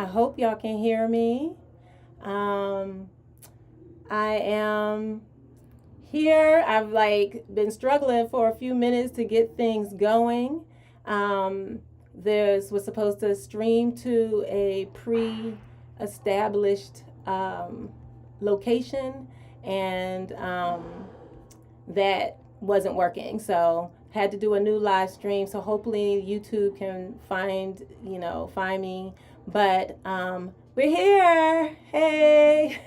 I hope y'all can hear me. I am here. I've been struggling for a few minutes to get things going. There's was supposed to stream to a pre-established location, and that wasn't working. So had to do a new live stream. So hopefully YouTube can find me. But we're here. Hey.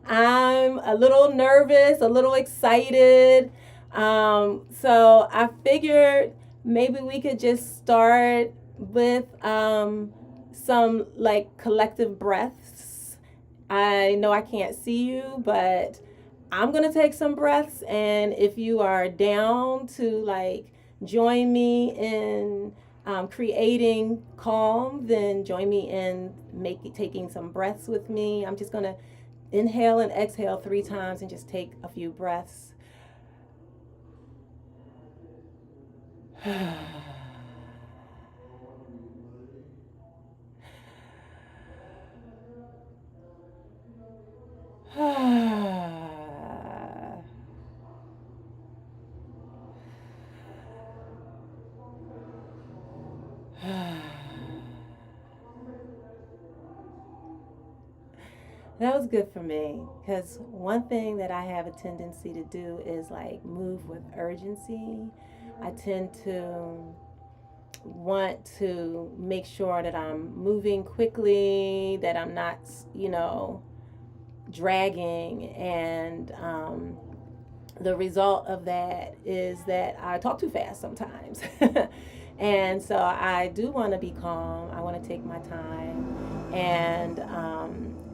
I'm a little nervous, a little excited. So I figured maybe we could just start with some collective breaths. I know I can't see you, but I'm going to take some breaths. And if you are down to join me in creating calm, then join me in taking some breaths with me. I'm just going to inhale and exhale 3 times and just take a few breaths. That was good for me, because one thing that I have a tendency to do is move with urgency. I tend to want to make sure that I'm moving quickly, that I'm not, dragging. And the result of that is that I talk too fast sometimes. And so I do want to be calm. I want to take my time.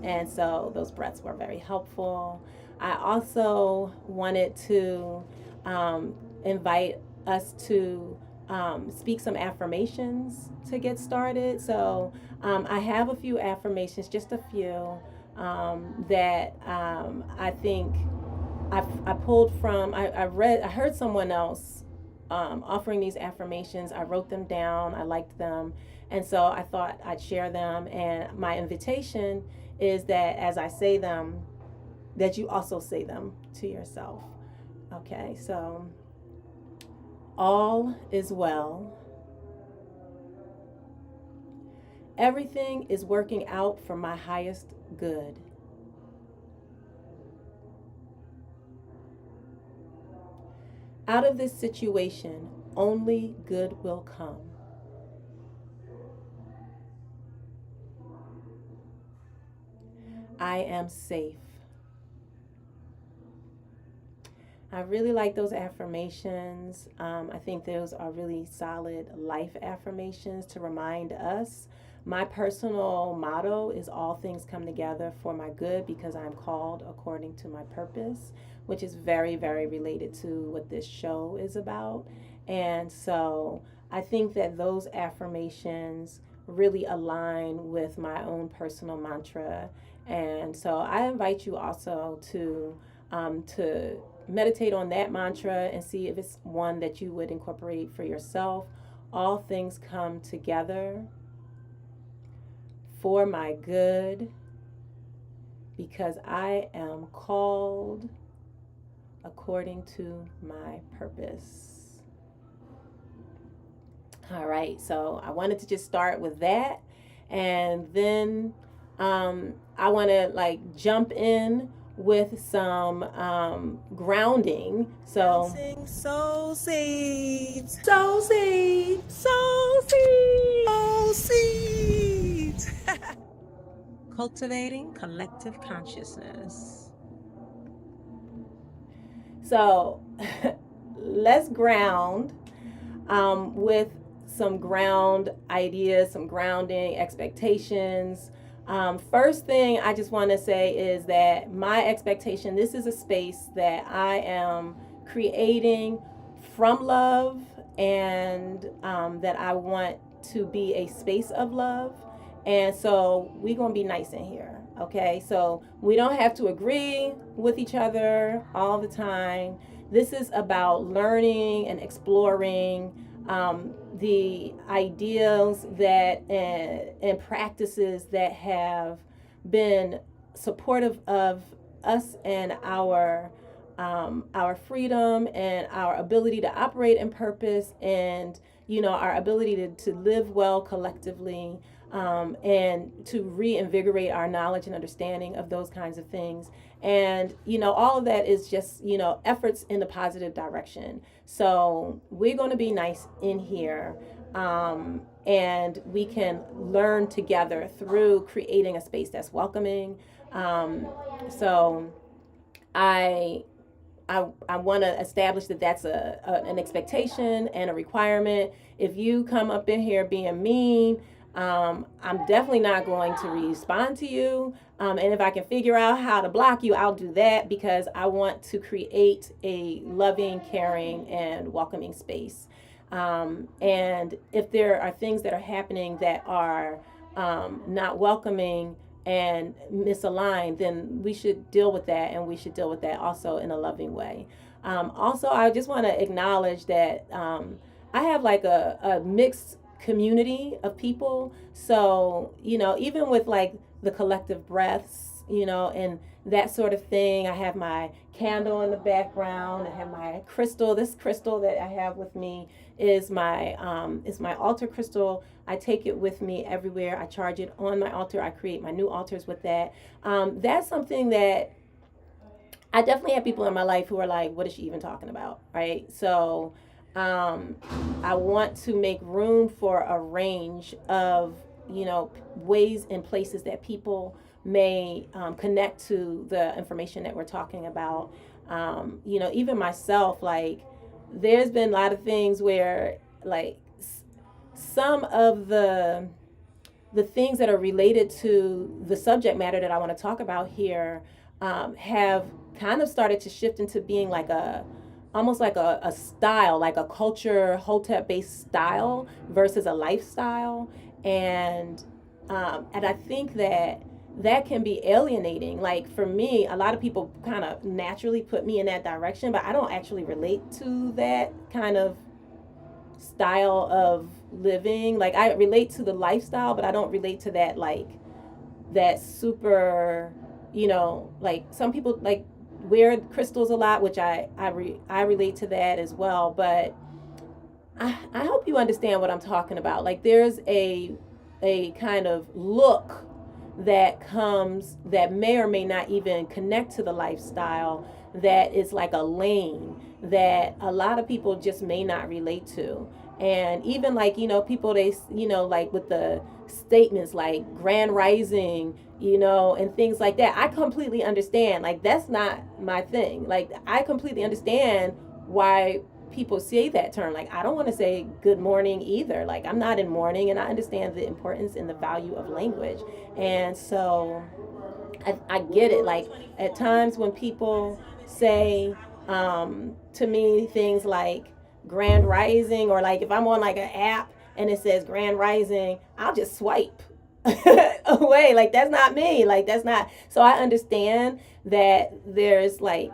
And so those breaths were very helpful. I also wanted to invite us to speak some affirmations to get started. So I have a few affirmations, just a few, that I think I pulled from. I heard someone else offering these affirmations. I wrote them down. I liked them. And so I thought I'd share them. And my invitation is that as I say them, that you also say them to yourself. Okay, so all is well. Everything is working out for my highest good. Out of this situation, only good will come. I am safe. I really like those affirmations. I think those are really solid life affirmations to remind us. My personal motto is all things come together for my good because I am called according to my purpose, which is very, very related to what this show is about. And so I think that those affirmations really align with my own personal mantra. And so I invite you also to meditate on that mantra and see if it's one that you would incorporate for yourself. All things come together for my good because I am called according to my purpose. All right, so I wanted to just start with that, and then I want to jump in with some grounding. So soul seeds, soul seeds, soul seeds, soul seeds. Cultivating collective consciousness. So let's ground with some ground ideas, some grounding expectations. First thing I just want to say is that my expectation, this is a space that I am creating from love, and that I want to be a space of love. And so we're going to be nice in here. Okay, so we don't have to agree with each other all the time. This is about learning and exploring the ideals that and practices that have been supportive of us and our freedom and our ability to operate in purpose, and our ability to live well collectively, and to reinvigorate our knowledge and understanding of those kinds of things. And all of that is just efforts in the positive direction. So we're going to be nice in here, and we can learn together through creating a space that's welcoming. So I want to establish that that's an expectation and a requirement. If you come up in here being mean, I'm definitely not going to respond to you. And if I can figure out how to block you, I'll do that, because I want to create a loving, caring, and welcoming space. And if there are things that are happening that are not welcoming and misaligned, then we should deal with that, and we should deal with that also in a loving way. Also, I just want to acknowledge that I have like a mixed community of people. So, even with like the collective breaths, and that sort of thing, I have my candle in the background. I have my crystal. This crystal that I have with me is my altar crystal. I take it with me everywhere. I charge it on my altar. I create my new altars with that. That's something that I definitely have people in my life who are like, what is she even talking about? Right? So I want to make room for a range of, ways and places that people may connect to the information that we're talking about. Even myself, like, there's been a lot of things where, like, some of the things that are related to the subject matter that I want to talk about here have kind of started to shift into being like almost like a style, like a culture, Hotep-based style versus a lifestyle. And I think that can be alienating. Like, for me, a lot of people kind of naturally put me in that direction, but I don't actually relate to that kind of style of living. Like, I relate to the lifestyle, but I don't relate to that, like, that super, like, some people like wear crystals a lot, which I relate to that as well. But I hope you understand what I'm talking about. Like, there's a kind of look that comes that may or may not even connect to the lifestyle, that is like a lane that a lot of people just may not relate to. And even like, people, they, like with the statements like grand rising, and things like that, I completely understand. Like, that's not my thing. Like, I completely understand why people say that term. Like, I don't want to say good morning either. Like, I'm not in mourning, and I understand the importance and the value of language. And so I get it. Like, at times when people say to me things like grand rising, or like if I'm on like an app and it says grand rising, I'll just swipe away. Like, that's not me. Like, that's not. So I understand that there's like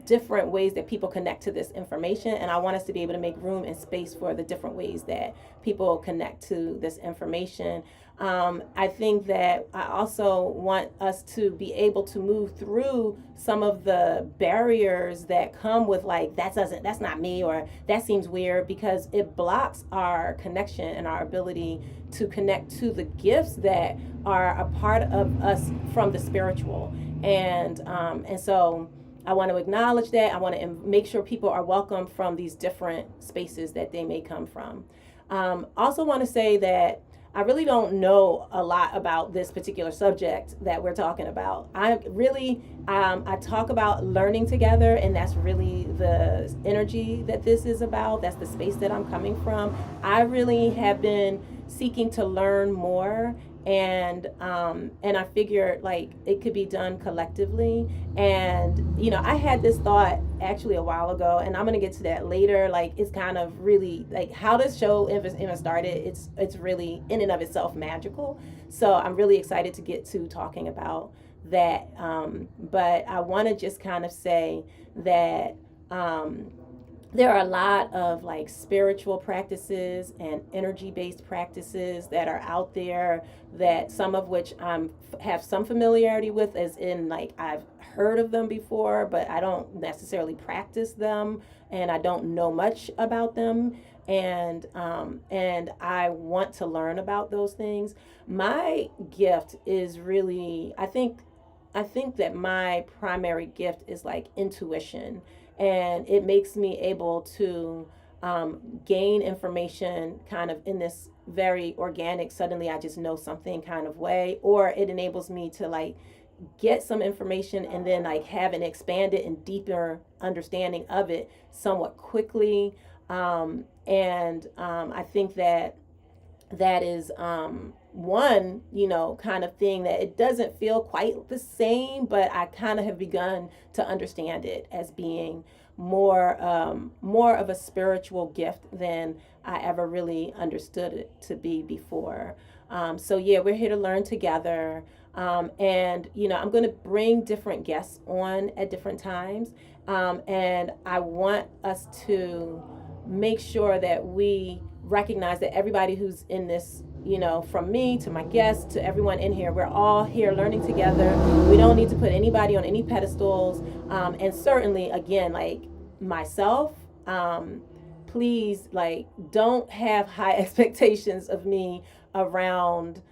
different ways that people connect to this information, and I want us to be able to make room and space for the different ways that people connect to this information. I think that I also want us to be able to move through some of the barriers that come with like, that's not me, or that seems weird, because it blocks our connection and our ability to connect to the gifts that are a part of us from the spiritual. And so I want to acknowledge that. I want to make sure people are welcome from these different spaces that they may come from. Also want to say that I really don't know a lot about this particular subject that we're talking about. I talk about learning together, and that's really the energy that this is about. That's the space that I'm coming from. I really have been seeking to learn more, and I figured like it could be done collectively. And I had this thought actually a while ago, and I'm gonna get to that later. Like, it's kind of really like how this show even started. It's really in and of itself magical. So I'm really excited to get to talking about that. But I want to just kind of say that there are a lot of like spiritual practices and energy based practices that are out there, that some of which I have some familiarity with, as in like I've heard of them before, but I don't necessarily practice them, and I don't know much about them. And I want to learn about those things. My gift is really, I think that my primary gift is like intuition, and it makes me able to gain information kind of in this very organic, suddenly I just know something kind of way, or it enables me to like get some information and then like have an expanded and deeper understanding of it somewhat quickly. I think that that is one, kind of thing that it doesn't feel quite the same, but I kind of have begun to understand it as being more of a spiritual gift than I ever really understood it to be before. So yeah, we're here to learn together. And I'm going to bring different guests on at different times. And I want us to make sure that we recognize that everybody who's in this, from me to my guests to everyone in here, we're all here learning together. We don't need to put anybody on any pedestals. And certainly, again, like myself, please, like, don't have high expectations of me around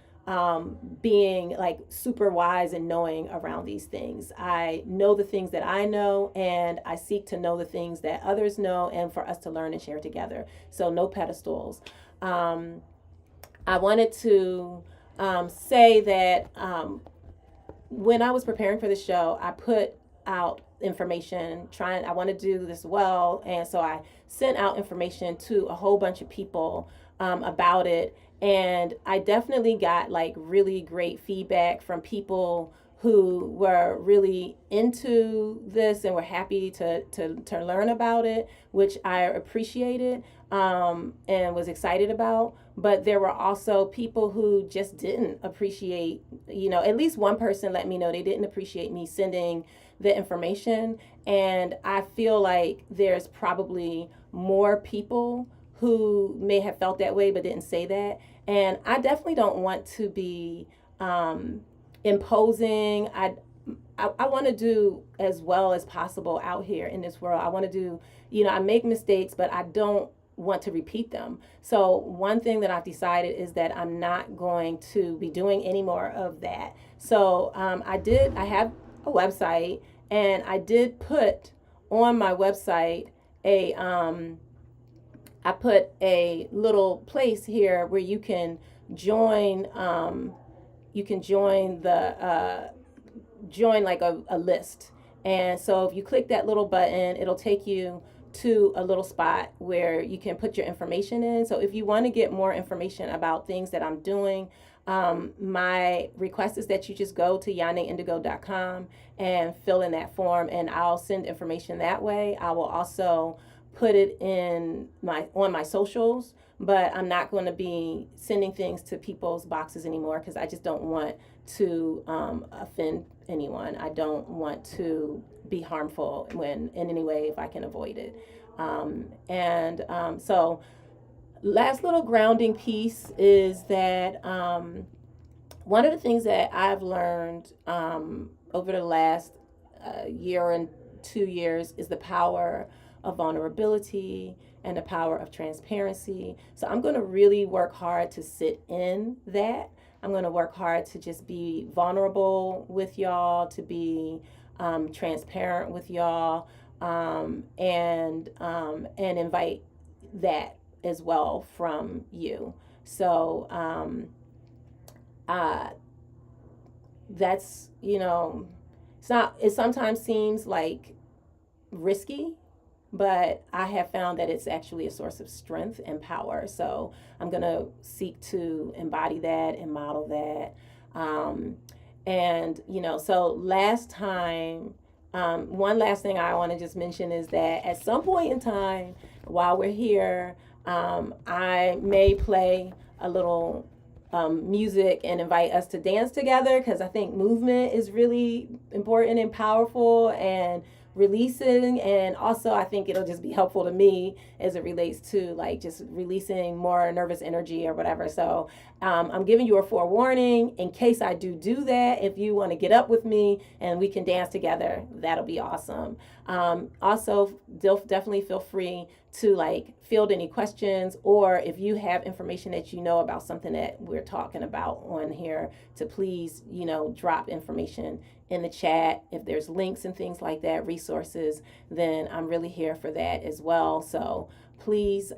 being like super wise and knowing around these things. I know the things that I know, and I seek to know the things that others know, and for us to learn and share together. So no pedestals. I wanted to say that when I was preparing for the show, I put out information I want to do this well, and so I sent out information to a whole bunch of people about it. And I definitely got like really great feedback from people who were really into this and were happy to learn about it, which I appreciated and was excited about. But there were also people who just didn't appreciate, at least one person let me know they didn't appreciate me sending the information. And I feel like there's probably more people who may have felt that way but didn't say that. And I definitely don't want to be imposing. I want to do as well as possible out here in this world. I want to do, I make mistakes, but I don't want to repeat them. So one thing that I've decided is that I'm not going to be doing any more of that. So I have a website, and I did put on my website I put a little place here where you can join. Join like a list. And so if you click that little button, it'll take you to a little spot where you can put your information in. So if you want to get more information about things that I'm doing, my request is that you just go to YahNéIndigo.com and fill in that form, and I'll send information that way. I will also put it on my socials, but I'm not going to be sending things to people's boxes anymore, because I just don't want to offend anyone. I don't want to be harmful in any way if I can avoid it. So last little grounding piece is that one of the things that I've learned over the last year and 2 years is the power of vulnerability and the power of transparency. So I'm going to really work hard to sit in that. I'm going to work hard to just be vulnerable with y'all, to be transparent with y'all, and invite that as well from you. So that's, it sometimes seems like risky, but I have found that it's actually a source of strength and power. So I'm going to seek to embody that and model that. So last time, one last thing I want to just mention is that at some point in time while we're here, I may play a little music and invite us to dance together, because I think movement is really important and powerful, and releasing, and also I think it'll just be helpful to me as it relates to like just releasing more nervous energy or whatever. So I'm giving you a forewarning in case I do that. If you want to get up with me and we can dance together, that'll be awesome. Also, definitely feel free to like field any questions, or if you have information that you know about something that we're talking about on here, to please, drop information in the chat. If there's links and things like that, resources, then I'm really here for that as well. So please,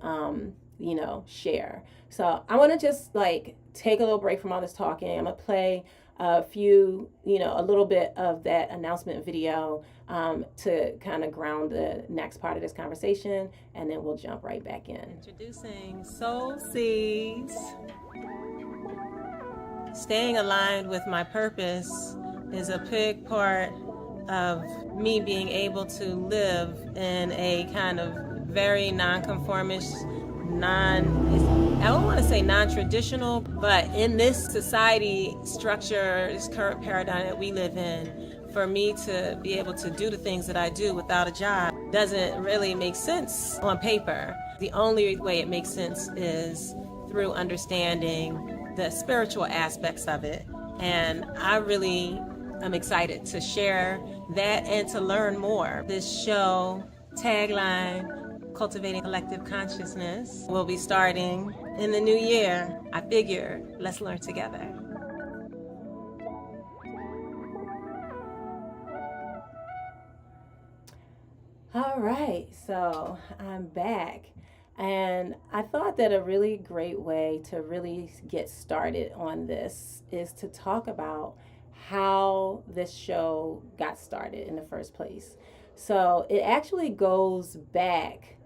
share. So I want to just like take a little break from all this talking. I'm gonna play a little bit of that announcement video to kind of ground the next part of this conversation, and then we'll jump right back in. Introducing Soul Seeds. Staying aligned with my purpose is a big part of me being able to live in a kind of very non-conformist, I don't want to say non-traditional, but in this society structure, this current paradigm that we live in, for me to be able to do the things that I do without a job doesn't really make sense on paper. The only way it makes sense is through understanding the spiritual aspects of it. And I really am excited to share that and to learn more. This show, tagline, Cultivating Collective Consciousness, will be starting in the new year. I figure, let's learn together. All right, so I'm back. And I thought that a really great way to really get started on this is to talk about how this show got started in the first place. So it actually goes back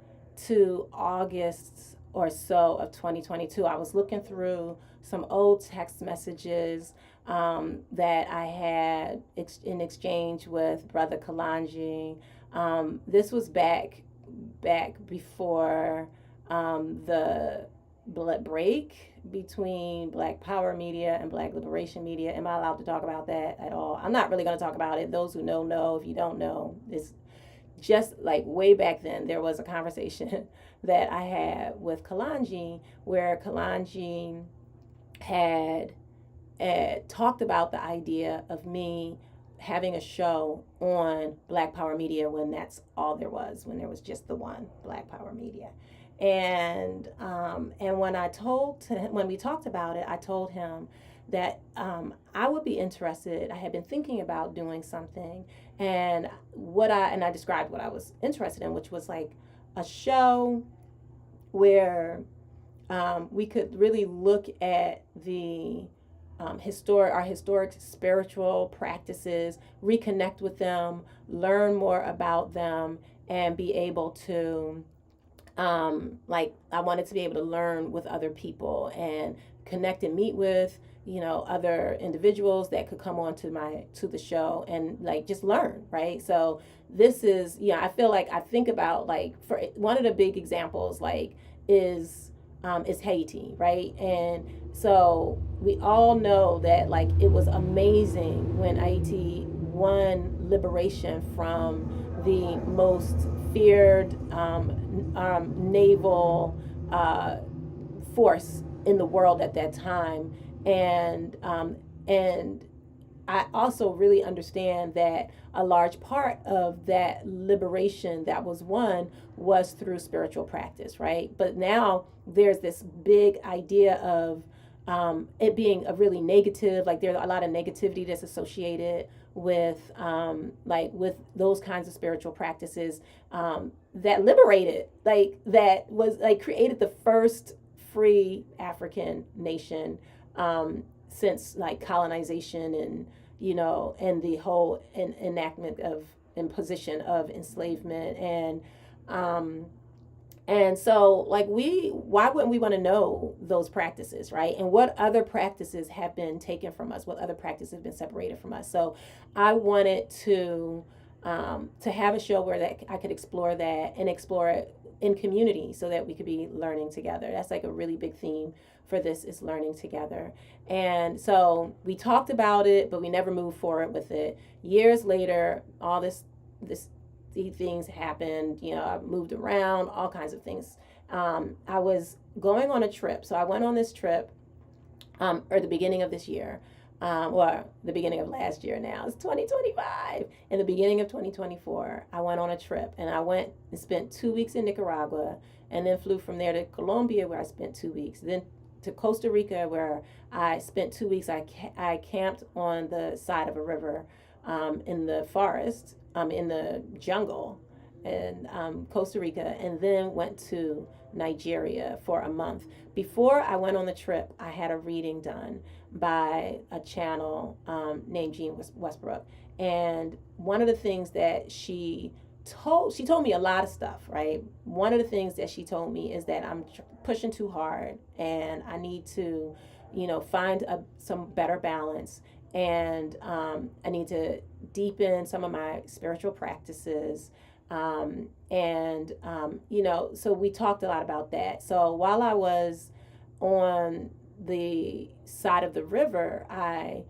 to August or so of 2022. I was looking through some old text messages that I had in exchange with Brother Kalanji. This was back before the break between Black Power Media and Black Liberation Media. Am I allowed to talk about that at all? I'm not really going to talk about it. Those who know. If you don't know, it's just like way back then, there was a conversation that I had with Kalanji where Kalanji had talked about the idea of me having a show on Black Power Media when that's all there was, when there was just the one Black Power Media. And when we talked about it, I told him that I would be interested. I had been thinking about doing something, and I described what I was interested in, which was like a show where we could really look at the our historic spiritual practices, reconnect with them, learn more about them, and be able to I wanted to be able to learn with other people and connect and meet with other individuals that could come on to the show and like just learn, right? So this is I feel like I think about like for one of the big examples like is Haiti, right? And so we all know that like it was amazing when Haiti won liberation from the most feared naval force in the world at that time, and I also really understand that a large part of that liberation that was won was through spiritual practice, right? But now there's this big idea of it being a really negative, like there's a lot of negativity that's associated with with those kinds of spiritual practices that liberated, that was created the first free African nation since colonization and and the whole enactment of imposition of enslavement and so why wouldn't we want to know those practices, right? And what other practices have been taken from us? What other practices have been separated from us? So I wanted to have a show where I could explore that and explore it in community so that we could be learning together. That's like a really big theme for this, is learning together. And so we talked about it, but we never moved forward with it. Years later, all this things happened. I moved around, all kinds of things. I was going on a trip. So I went on this trip, or the beginning of this year, or the beginning of last year now. It's 2025. In the beginning of 2024, I went on a trip, and I went and spent 2 weeks in Nicaragua, and then flew from there to Colombia, where I spent 2 weeks. Then to Costa Rica, where I spent 2 weeks. I camped on the side of a river, in the forest, in the jungle in Costa Rica, and then went to Nigeria for a month. Before I went on the trip, I had a reading done by a channel named Jean Westbrook. And one of the things that she told me a lot of stuff, right? One of the things that she told me is that I'm pushing too hard, and I need to, find some better balance, and I need to deepen some of my spiritual practices. So we talked a lot about that. So while I was on the side of the river, I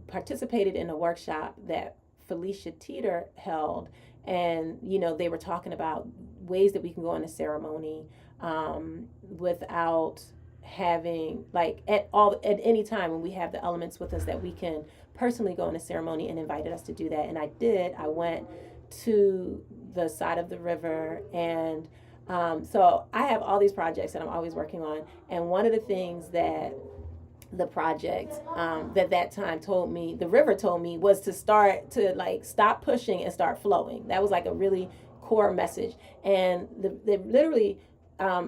participated in a workshop that Felicia Teeter held, and they were talking about ways that we can go in a ceremony without having, like, at any time when we have the elements with us, that we can personally go in a ceremony, and invited us to do that. And I did. I went to the side of the river, and so I have all these projects that I'm always working on. And one of the things that the project that time the river told me, was to stop pushing and start flowing. That was like a really core message. And they literally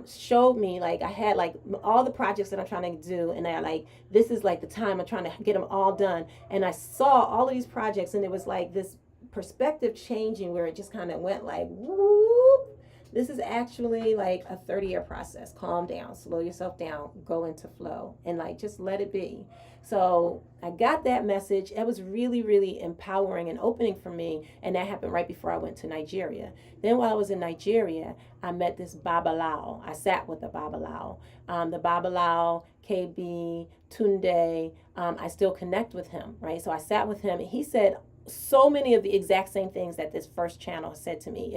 showed me, like, I had like all the projects that I'm trying to do, and they're like, this is like the time I'm trying to get them all done. And I saw all of these projects, and it was like this perspective changing, where it just kind of went like, whoop. This is actually like a 30-year process. Calm down, slow yourself down, go into flow, and like just let it be. So I got that message. It was really, really empowering and opening for me. And that happened right before I went to Nigeria. Then while I was in Nigeria, I met this Babalawo. I sat with the Babalawo. The Babalawo, KB, Tunde, I still connect with him, right? So I sat with him, and he said so many of the exact same things that this first channel said to me.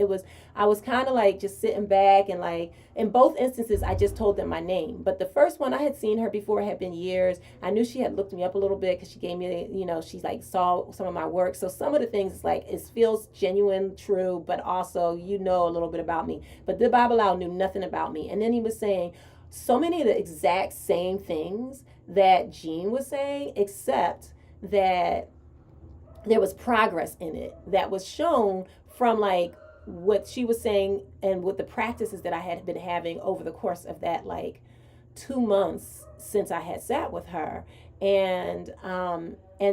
I was kind of like just sitting back, and like in both instances, I just told them my name. But the first one, I had seen her before. It had been years. I knew she had looked me up a little bit, because she gave me, she like saw some of my work. So some of the things, it's like, it feels genuine, true, but also, a little bit about me. But the Babalawo knew nothing about me. And then he was saying so many of the exact same things that Jean was saying, except that there was progress in it that was shown from like what she was saying, and with the practices that I had been having over the course of that like 2 months since I had sat with her. And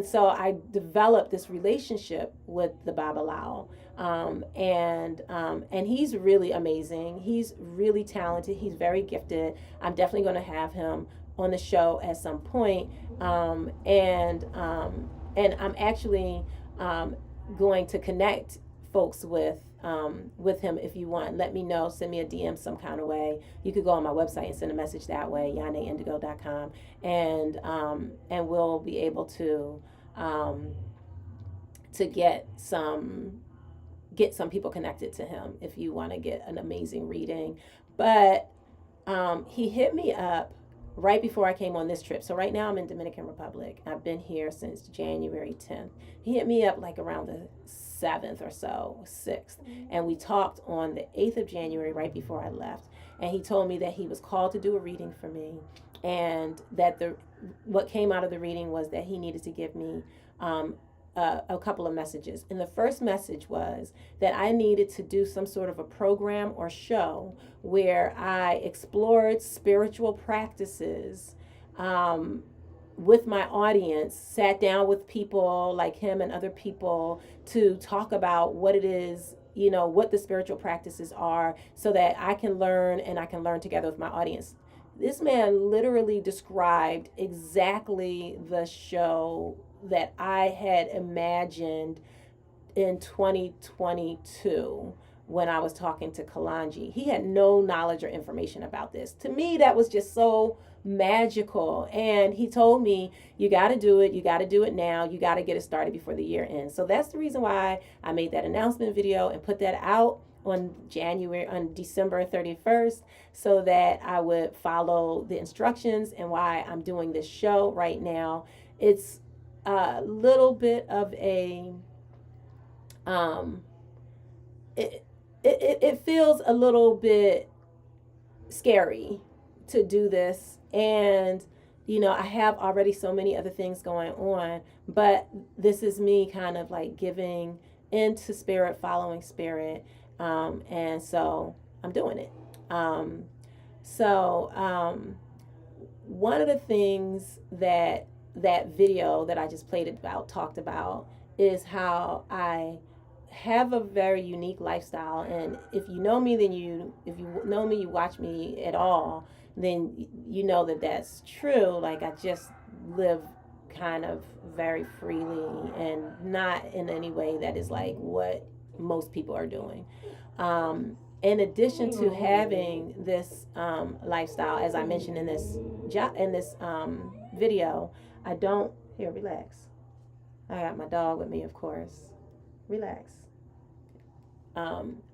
so I developed this relationship with the Babalawo. And he's really amazing. He's really talented. He's very gifted. I'm definitely going to have him on the show at some point. And I'm actually going to connect folks with him. If you want, let me know. Send me a DM some kind of way. You could go on my website and send a message that way, YahNéIndigo.com, and we'll be able to get some people connected to him if you want to get an amazing reading. But he hit me up right before I came on this trip. So right now I'm in Dominican Republic. I've been here since January 10th. He hit me up like around the 7th or so, 6th. And we talked on the 8th of January, right before I left. And he told me that he was called to do a reading for me. And that what came out of the reading was that he needed to give me a couple of messages. And the first message was that I needed to do some sort of a program or show where I explored spiritual practices with my audience, sat down with people like him and other people to talk about what it is, what the spiritual practices are, so that I can learn, and I can learn together with my audience. This man literally described exactly the show that I had imagined in 2022 when I was talking to Kalanji. He had no knowledge or information about this. To me, that was just so magical. And he told me, you got to do it. You got to do it now. You got to get it started before the year ends. So that's the reason why I made that announcement video and put that out on December 31st, so that I would follow the instructions, and why I'm doing this show right now. It's a little bit of a, it feels a little bit scary to do this. And, I have already so many other things going on, but this is me kind of like giving into spirit, following spirit. And so I'm doing it. One of the things that video that I just played about talked about is how I have a very unique lifestyle. And if you know me, then if you know me, you watch me at all, then you know that that's true. Like, I just live kind of very freely, and not in any way that is like what most people are doing. In addition to having this lifestyle, as I mentioned in this video, I don't, here, relax. I got my dog with me, of course. Relax.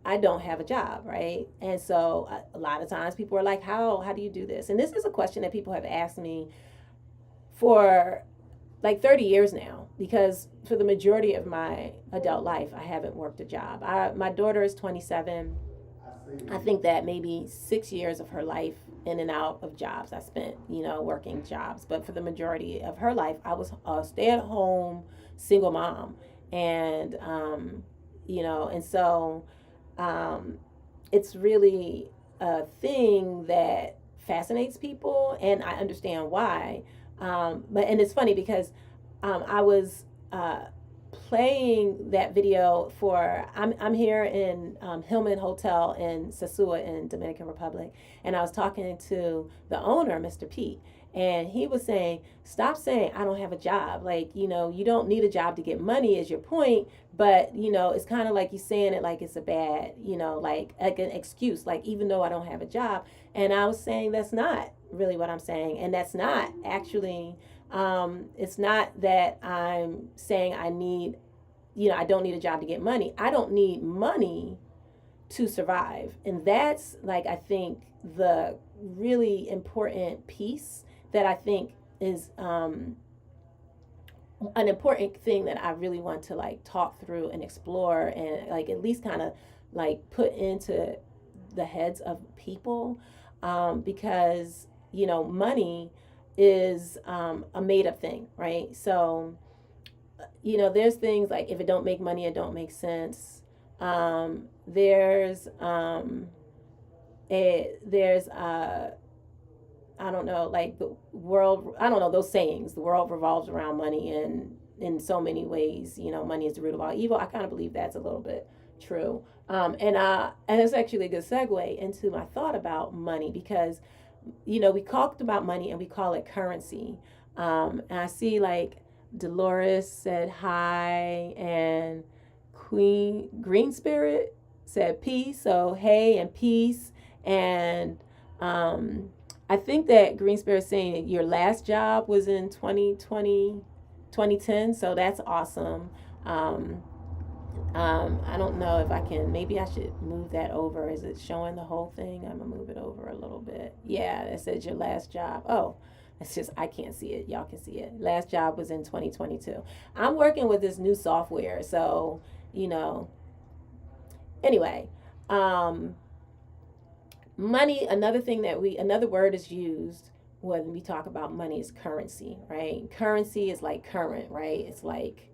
I don't have a job, right? And so a lot of times people are like, how do you do this? And this is a question that people have asked me for like 30 years now, because for the majority of my adult life, I haven't worked a job. My daughter is 27. I think that maybe 6 years of her life in and out of jobs I spent, working jobs. But for the majority of her life, I was a stay-at-home single mom. And, and so it's really a thing that fascinates people, and I understand why. And it's funny because I was playing that video for, I'm here in Hillman Hotel in Sosúa in Dominican Republic, and I was talking to the owner, Mr. Pete, and he was saying, stop saying I don't have a job. Like, you don't need a job to get money is your point, but it's kind of like you saying it like it's a bad, like an excuse, like even though I don't have a job. And I was saying that's not really what I'm saying, and that's not actually, it's not that I'm saying I need, I don't need a job to get money. I don't need money to survive. And that's like, I think the really important piece that I think is an important thing that I really want to like talk through and explore, and like at least kind of like put into the heads of people, because money is a made up thing, right? So there's things like, if it don't make money, it don't make sense. There's I don't know, like the world, I don't know, those sayings, the world revolves around money in so many ways. Money is the root of all evil. I kind of believe that's a little bit true. And it's actually a good segue into my thought about money, because we talked about money and we call it currency. And I see like Dolores said hi, and Queen Green Spirit said peace. So hey and peace. And I think that Green Spirit saying your last job was in 2010. So that's awesome. I don't know if I can, maybe I should move that over. Is it showing the whole thing? I'm gonna move it over a little bit. Yeah, it says your last job. Oh, it's just, I can't see it. Y'all can see it. Last job was in 2022. I'm working with this new software. So, anyway, money, another word is used when we talk about money is currency, right? Currency is like current, right? It's like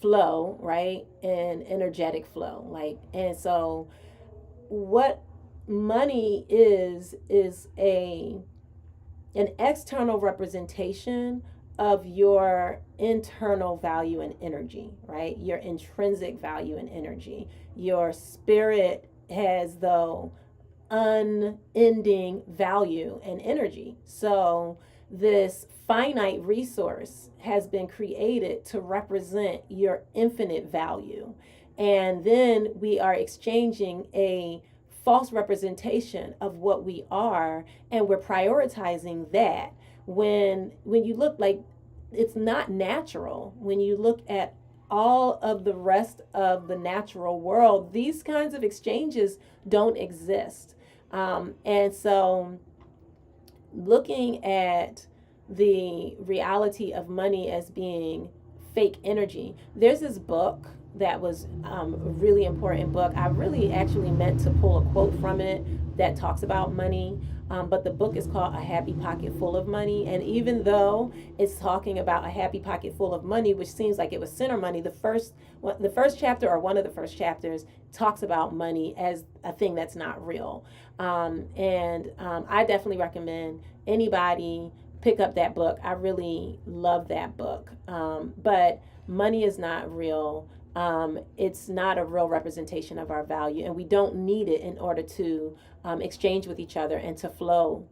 flow, right? And energetic flow, like, and so what money is an external representation of your internal value and energy, right? Your intrinsic value and energy. Your spirit has though unending value and energy. So this finite resource has been created to represent your infinite value. And then we are exchanging a false representation of what we are, and we're prioritizing that when you look, like, it's not natural. When you look at all of the rest of the natural world, these kinds of exchanges don't exist. And so looking at the reality of money as being fake energy, there's this book that was a really important book. I really actually meant to pull a quote from it that talks about money. But the book is called A Happy Pocket Full of Money. And even though it's talking about a happy pocket full of money, which seems like it was center money, the first chapter, or one of the first chapters, talks about money as a thing that's not real. I definitely recommend anybody pick up that book. I really love that book. But money is not real. It's not a real representation of our value, and we don't need it in order to exchange with each other and to flow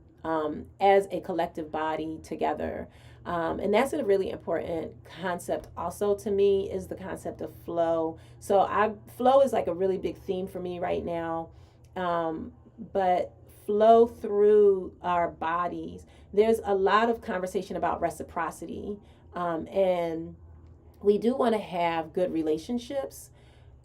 as a collective body together. And that's a really important concept also to me, is the concept of flow. So flow is like a really big theme for me right now. But flow through our bodies. There's a lot of conversation about reciprocity, and we do want to have good relationships,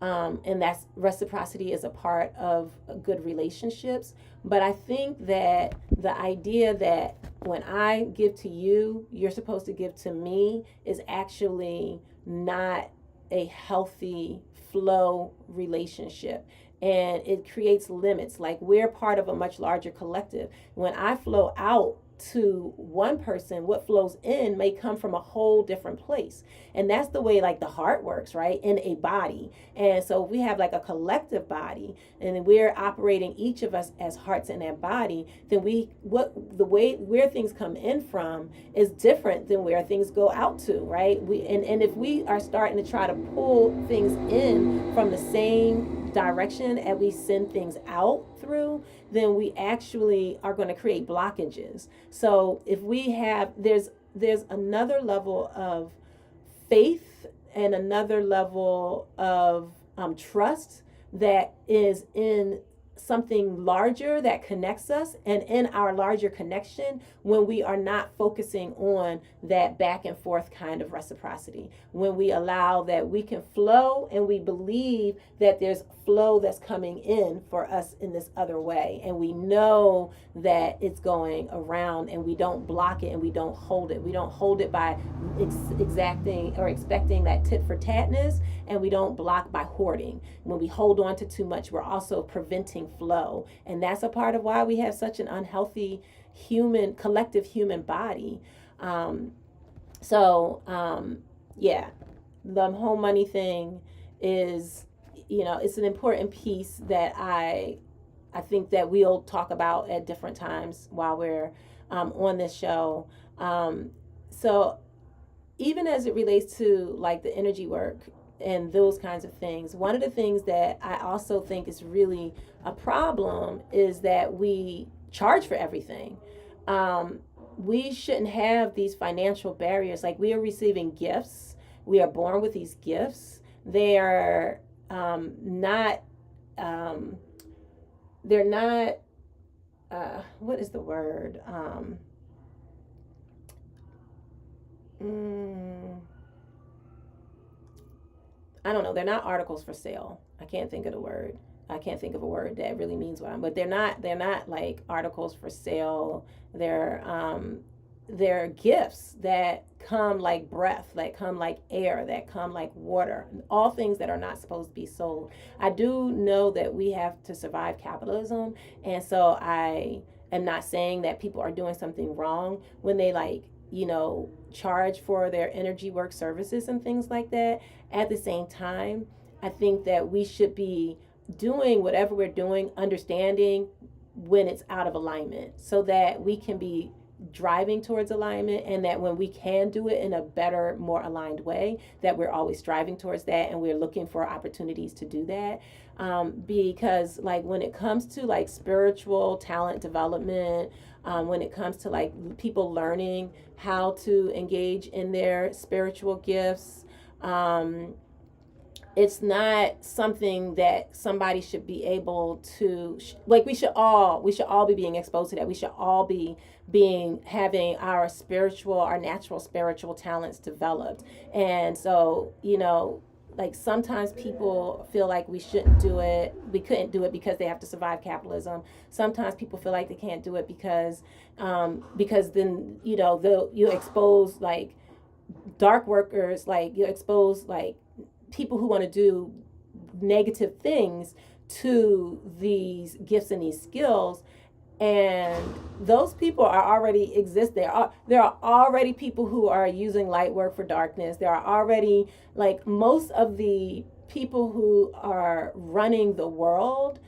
and that's reciprocity is a part of good relationships. But I think that the idea that when I give to you, you're supposed to give to me is actually not a healthy flow relationship. And it creates limits. Like, we're part of a much larger collective. When I flow out to one person, what flows in may come from a whole different place. And that's the way, like, the heart works, right? In a body. And so if we have like a collective body, and we're operating each of us as hearts in that body, then the way where things come in from is different than where things go out to, right? And if we are starting to try to pull things in from the same direction as we send things out through, then we actually are going to create blockages. So if we have, there's another level of faith and another level of trust that is in something larger that connects us, and in our larger connection, when we are not focusing on that back and forth kind of reciprocity, when we allow that we can flow, and we believe that there's flow that's coming in for us in this other way, and we know that it's going around, and we don't block it, and we don't hold it by exacting or expecting that tit for tatness, and we don't block by hoarding. When we hold on to too much, we're also preventing flow, and that's a part of why we have such an unhealthy collective human body. Yeah, the whole money thing is, it's an important piece that I think that we'll talk about at different times while we're on this show. So even as it relates to like the energy work and those kinds of things, one of the things that I also think is really a problem is that we charge for everything. We shouldn't have these financial barriers. Like, we are receiving gifts. We are born with these gifts. They are not, they're not, what is the word? I don't know. They're not articles for sale. I can't think of the word. I can't think of a word that really means what but they're not like articles for sale. They're gifts that come like breath, that come like air, that come like water, all things that are not supposed to be sold. I do know that we have to survive capitalism, and so I am not saying that people are doing something wrong when they charge for their energy work services and things like that. At the same time, I think that we should be doing whatever we're doing, understanding when it's out of alignment, so that we can be driving towards alignment, and that when we can do it in a better, more aligned way, that we're always striving towards that, and we're looking for opportunities to do that. Because like when it comes to like spiritual talent development, when it comes to like people learning how to engage in their spiritual gifts, it's not something that somebody should be able to like. We should all be being exposed to that. We should all be being having our natural spiritual talents developed. And so, like sometimes people feel like we shouldn't do it, we couldn't do it because they have to survive capitalism. Sometimes people feel like they can't do it because then you expose like dark workers, like you expose like people who want to do negative things to these gifts and these skills. And those people are already exist. There are already people who are using light work for darkness. There are already, like, most of the people who are running the world,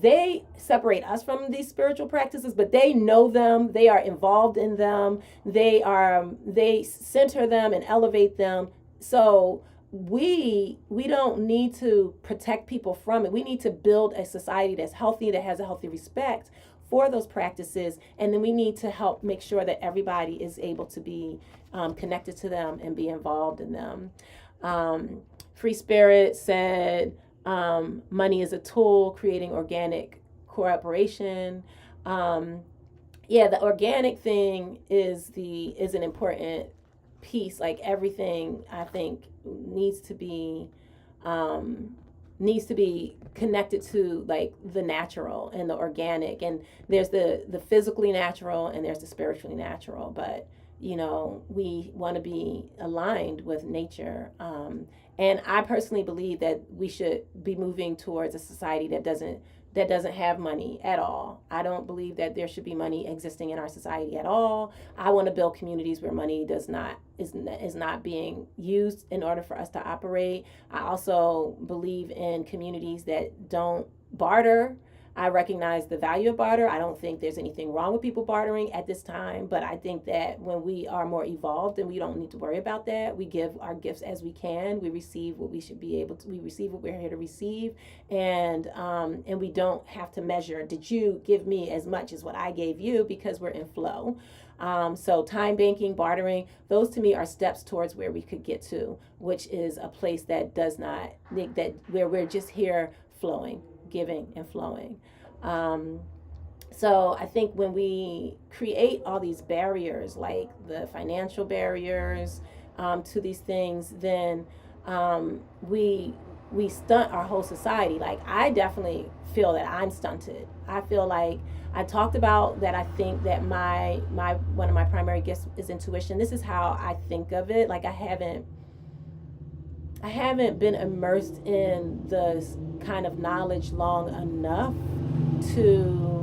they separate us from these spiritual practices, but they know them, they are involved in them, they center them and elevate them. So we don't need to protect people from it. We need to build a society that's healthy, that has a healthy respect for those practices, and then we need to help make sure that everybody is able to be connected to them and be involved in them. Free Spirit said, money is a tool, creating organic cooperation. The organic thing is an important piece. Like everything, I think, needs to be connected to like the natural and the organic. And there's the physically natural and there's the spiritually natural. But we want to be aligned with nature. And I personally believe that we should be moving towards a society that doesn't have money at all. I don't believe that there should be money existing in our society at all. I want to build communities where money is not being used in order for us to operate. I also believe in communities that don't barter. I recognize the value of barter. I don't think there's anything wrong with people bartering at this time, but I think that when we are more evolved, and we don't need to worry about that. We give our gifts as we can. We receive what we should be able to. We receive what we're here to receive, and we don't have to measure. Did you give me as much as what I gave you? Because we're in flow. So time banking, bartering, those to me are steps towards where we could get to, which is a place that does not where we're just here flowing, giving and flowing. So I think when we create all these barriers, like the financial barriers to these things, then we stunt our whole society. Like I definitely feel that I'm stunted. I feel like I talked about that. I think that my one of my primary gifts is intuition. This is how I think of it. Like I haven't been immersed in the kind of knowledge long enough to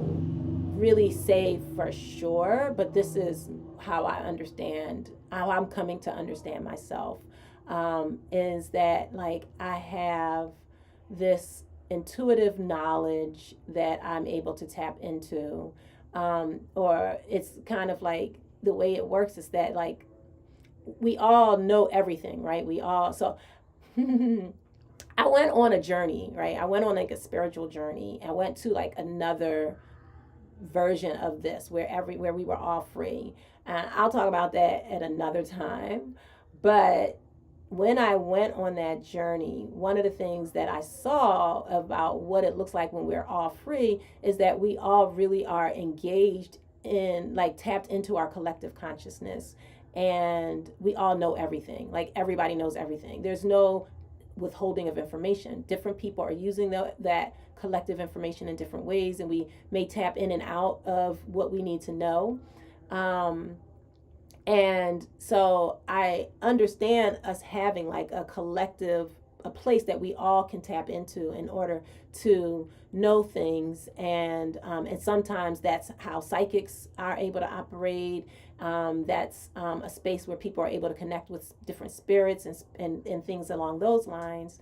really say for sure, but this is how I'm coming to understand myself, is that like I have this intuitive knowledge that I'm able to tap into, or it's kind of like the way it works is that like we all know everything, right? So I went on a journey, right? I went on like a spiritual journey. I went to like another version of this where we were all free. And I'll talk about that at another time. But when I went on that journey, one of the things that I saw about what it looks like when we're all free is that we all really are engaged in, like, tapped into our collective consciousness. And we all know everything. Like everybody knows everything. There's no withholding of information. Different people are using that collective information in different ways, and we may tap in and out of what we need to know. And so I understand us having like a collective, a place that we all can tap into in order to know things. And sometimes that's how psychics are able to operate. That's a space where people are able to connect with different spirits and things along those lines.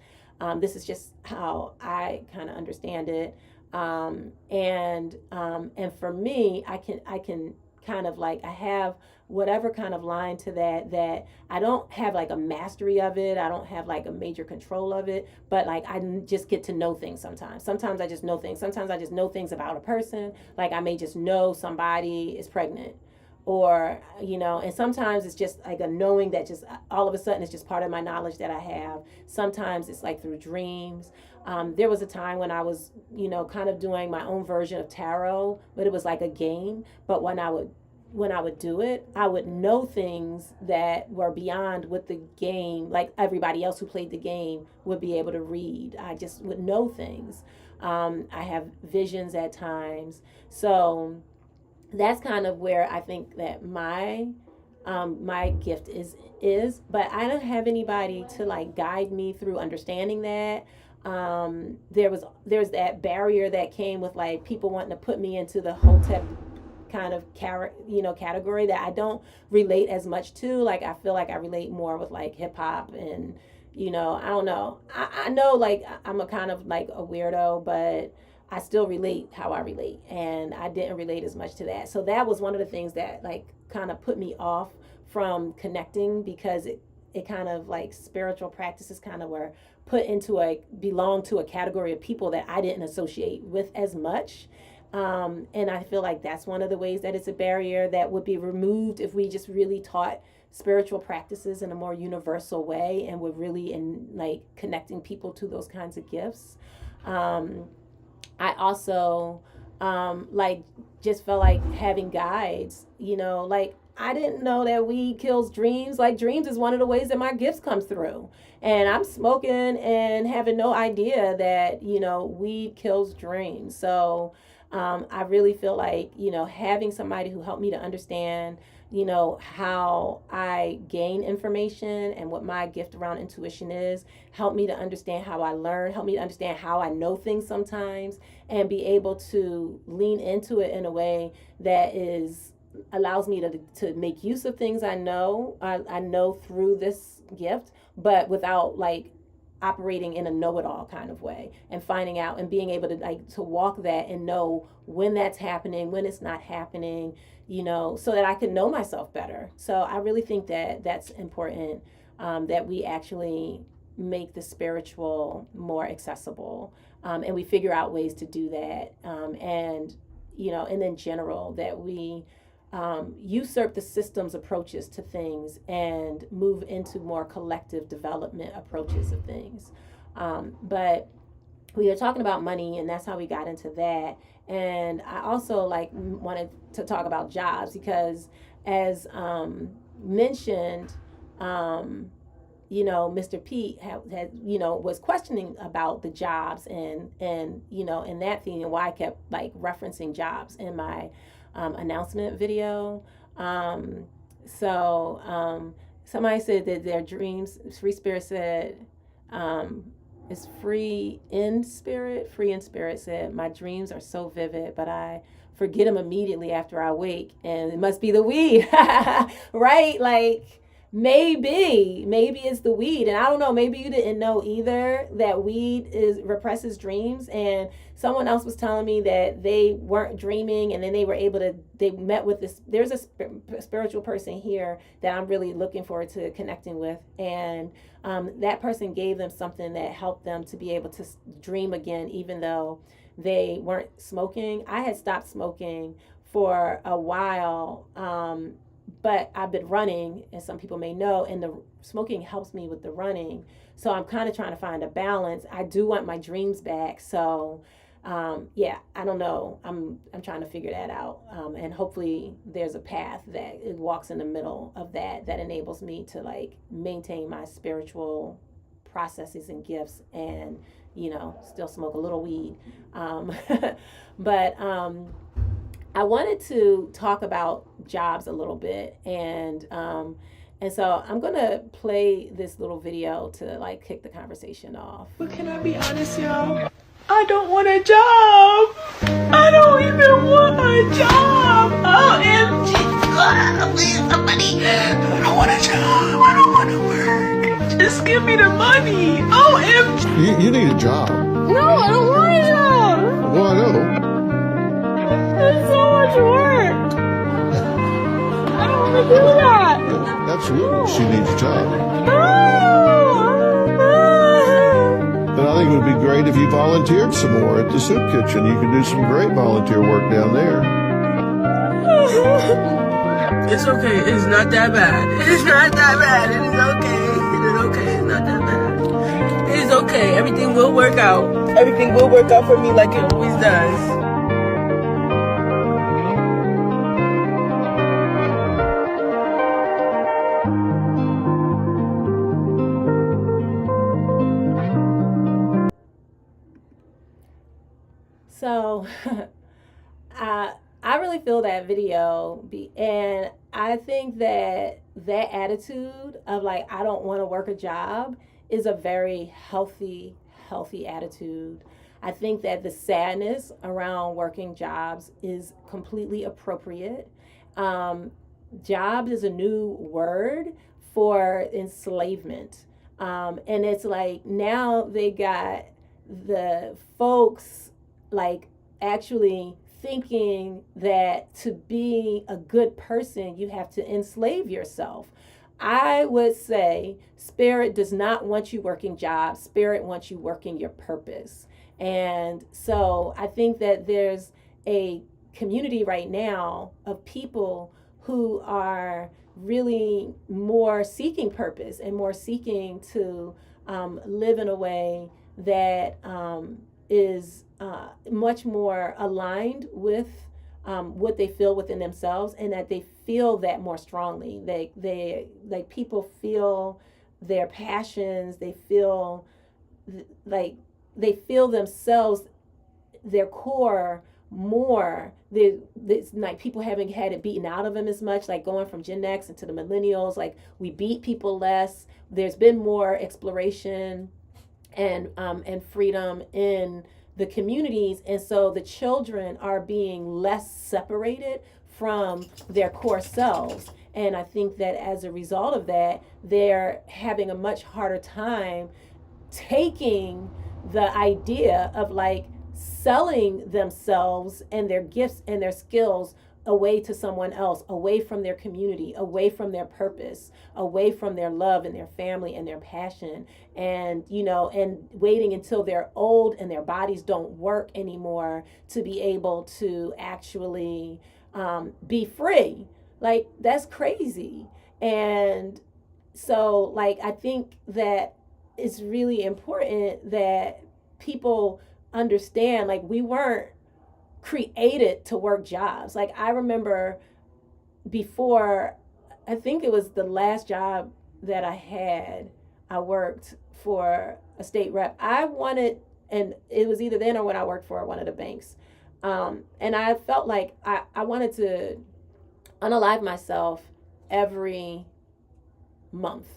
This is just how I kind of understand it. And for me, I can kind of like, I have whatever kind of line to that I don't have like a mastery of it. I don't have like a major control of it, but like I just get to know things sometimes. Sometimes I just know things. Sometimes I just know things about a person. Like I may just know somebody is pregnant, or, and sometimes it's just like a knowing that just all of a sudden it's just part of my knowledge that I have. Sometimes it's like through dreams. There was a time when I was, kind of doing my own version of tarot, but it was like a game. But when I would do it, I would know things that were beyond what the game, like everybody else who played the game would be able to read. I just would know things. I have visions at times. So that's kind of where I think that my gift is, but I don't have anybody to like guide me through understanding that. There's that barrier that came with like people wanting to put me into the Hotep kind of category that I don't relate as much to. Like I feel like I relate more with like hip hop and I don't know. I know like I'm a kind of like a weirdo, but I still relate how I relate, and I didn't relate as much to that. So that was one of the things that like kind of put me off from connecting, because it kind of like spiritual practices kind of were put into belong to a category of people that I didn't associate with as much. And I feel like that's one of the ways that it's a barrier that would be removed if we just really taught spiritual practices in a more universal way and were really in like connecting people to those kinds of gifts. I also like just felt like having guides, like I didn't know that weed kills dreams. Like dreams is one of the ways that my gifts comes through. And I'm smoking and having no idea that, weed kills dreams. So I really feel like, having somebody who helped me to understand, how I gain information and what my gift around intuition is, help me to understand how I learn, help me to understand how I know things sometimes, and be able to lean into it in a way that allows me to make use of things I know through this gift, but without like operating in a know-it-all kind of way, and finding out and being able to walk that and know when that's happening, when it's not happening, so that I can know myself better. So I really think that that's important, that we actually make the spiritual more accessible, and we figure out ways to do that, and in general that we usurp the system's approaches to things and move into more collective development approaches of things. But we were talking about money, and that's how we got into that. And I also wanted to talk about jobs, because as mentioned, Mr. Pete had was questioning about the jobs and in that theme, and why I kept referencing jobs in my announcement video. Somebody said that their dreams, Free Spirit said, is free in spirit. Free in Spirit said, my dreams are so vivid, but I forget them immediately after I wake, and it must be the weed. Right? Maybe it's the weed. And I don't know, maybe you didn't know either that weed represses dreams. And someone else was telling me that they weren't dreaming, and then they met with this, there's a spiritual person here that I'm really looking forward to connecting with. And that person gave them something that helped them to be able to dream again, even though they weren't smoking. I had stopped smoking for a while, but I've been running, as some people may know, and the smoking helps me with the running. So I'm kind of trying to find a balance. I do want my dreams back. So, I don't know. I'm trying to figure that out. And hopefully there's a path that it walks in the middle of that enables me to maintain my spiritual processes and gifts and, still smoke a little weed. But I wanted to talk about jobs a little bit, and so I'm gonna play this little video to kick the conversation off. But can I be honest, y'all? I don't want a job. I don't even want a job. OMG. Please, somebody. I don't want a job. I don't want to work. Just give me the money. OMG. You need a job. No, I don't want a job. Well, I know. It's so much work. I don't want to do that. Absolutely, she needs a job. But I think it would be great if you volunteered some more at the soup kitchen. You could do some great volunteer work down there. It's okay. It's not that bad. It's not that bad. It is okay. It is okay. It's not that bad. It is okay. Everything will work out. Everything will work out for me like it always does. So I really feel that video and I think that that attitude of like, I don't want to work a job is a very healthy attitude. I think that the sadness around working jobs is completely appropriate. Jobs is a new word for enslavement. And it's like now they got the folks like actually thinking that to be a good person, you have to enslave yourself. I would say Spirit does not want you working jobs. Spirit wants you working your purpose. And so I think that there's a community right now of people who are really more seeking purpose and more seeking to live in a way that is much more aligned with what they feel within themselves, and that they feel that more strongly. They like people feel their passions. They feel like they feel themselves, their core more. It's like people haven't had it beaten out of them as much, like going from Gen X into the millennials, like we beat people less. There's been more exploration and freedom in the communities, and so the children are being less separated from their core selves. And I think that as a result of that, they're having a much harder time taking the idea of like selling themselves and their gifts and their skills away to someone else, away from their community, away from their purpose, away from their love and their family and their passion, and and waiting until they're old and their bodies don't work anymore to be able to actually be free. Like, that's crazy. And so like I think that it's really important that people understand, like, we weren't created to work jobs. Like, I remember before, I think it was the last job that I had, I worked for a state rep. I wanted, and it was either then or when I worked for one of the banks. And I felt like I wanted to unalive myself every month.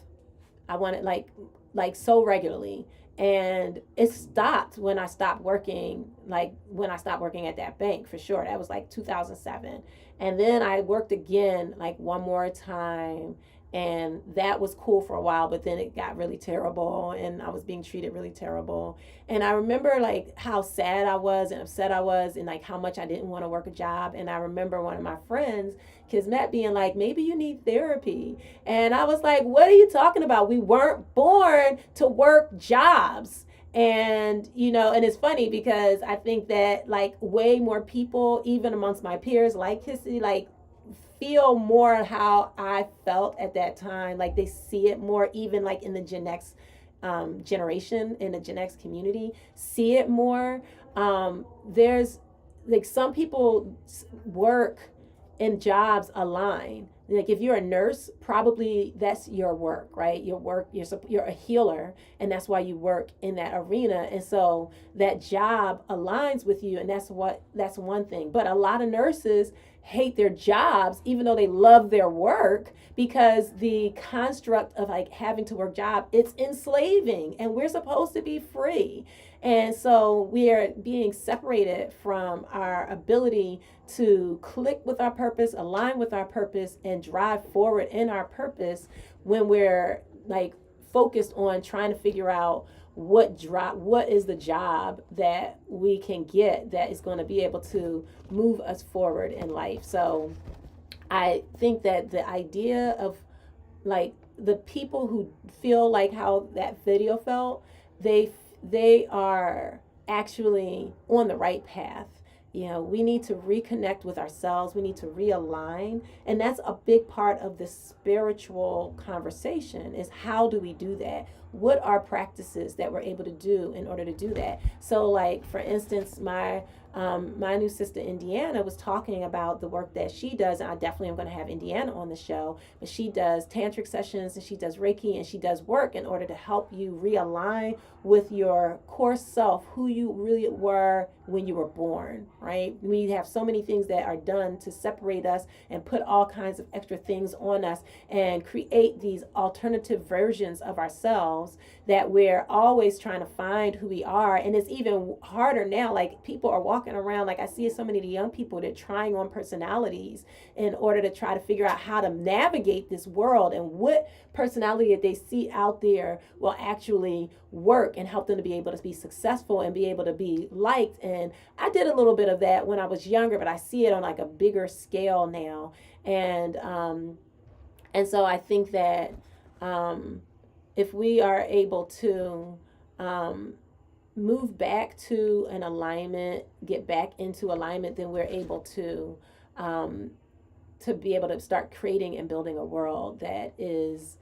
I wanted like so regularly. And it stopped when I stopped working, at that bank, for sure. That was like 2007. And then I worked again, like one more time. And that was cool for a while, but then it got really terrible and I was being treated really terrible. And I remember like how sad I was and upset I was and like how much I didn't want to work a job. And I remember one of my friends, Kismet, being like, maybe you need therapy. And I was like, what are you talking about? We weren't born to work jobs. And, and it's funny because I think that like way more people, even amongst my peers, like Kissy, like feel more how I felt at that time. Like they see it more, even like in the Gen X generation, in the Gen X community, see it more. There's like some people work in jobs align. Like if you're a nurse, probably that's your work, right? You're a healer, and that's why you work in that arena. And so that job aligns with you, and that's one thing. But a lot of nurses hate their jobs, even though they love their work, because the construct of like having to work job, it's enslaving, and we're supposed to be free. And so we are being separated from our ability to click with our purpose, align with our purpose, and drive forward in our purpose when we're like focused on trying to figure out what is the job that we can get that is going to be able to move us forward in life. So I think that the idea of like the people who feel like how that video felt, they are actually on the right path. we need to reconnect with ourselves. We need to realign. And that's a big part of the spiritual conversation, is how do we do that? What are practices that we're able to do in order to do that? So, like, for instance, my new sister Indiana was talking about the work that she does, and I definitely am going to have Indiana on the show. But she does tantric sessions, and she does Reiki, and she does work in order to help you realign with your core self, who you really were when you were born, right? We have so many things that are done to separate us and put all kinds of extra things on us and create these alternative versions of ourselves that we're always trying to find who we are. And it's even harder now. Like, people are walking around, like I see so many of the young people, they're trying on personalities in order to try to figure out how to navigate this world, and what personality that they see out there will actually work and help them to be able to be successful and be able to be liked. And I did a little bit of that when I was younger, but I see it on like a bigger scale now. And so I think that if we are able to move back to an alignment, get back into alignment, then we're able to be able to start creating and building a world that is